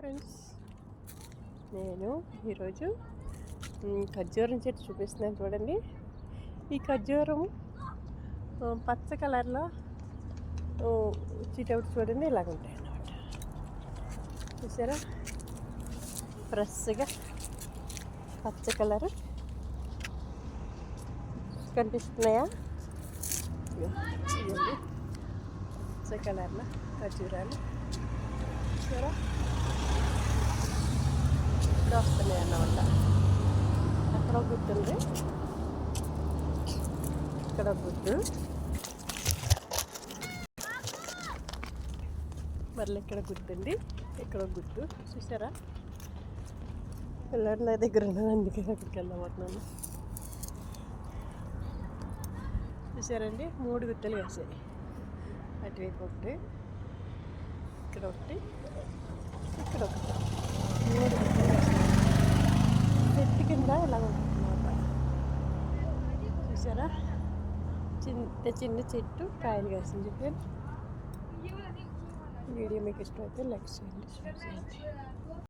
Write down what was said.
Friends, నేను ఈరోజు ఖర్జూరం చెట్టు చూపిస్తున్నాను చూడండి. ఈ ఖర్జూరం పచ్చ కలర్లో వచ్చేటప్పుడు చూడండి ఇలాగ ఉంటాయి అన్నమాట. చూసారా, ఫ్రెష్గా పచ్చ కలర్ కనిపిస్తున్నాయా? పచ్చ కలర్లో ఖర్జూరాలు చూసారా వస్తున్నాయి అన్నమాట. అక్కడ గుర్తు ఉంది, ఇక్కడ గుర్తు, మళ్ళీ ఇక్కడ గుర్తుంది, ఇక్కడ గుర్తు. చూసారా, పిల్లలు నా దగ్గర ఉన్నది, అందుకే అక్కడికి వెళ్ళబోతున్నాను. చూసారండి, 3 గుర్తులు వేసాయి. అటువైపు ఒకటి, ఇక్కడ ఒకటి, ఇక్కడ ఒకటి, 3 గుర్తులు వేసాయి. చెట్టు కింద ఇలా ఉంటుందన్నమాట. చూసారా, చిన్న చెట్టు కాయలు కాసింది. చెప్పాను. వీడియో మీకు ఇష్టమైతే లైక్ చేయండి, షేర్ చేయండి.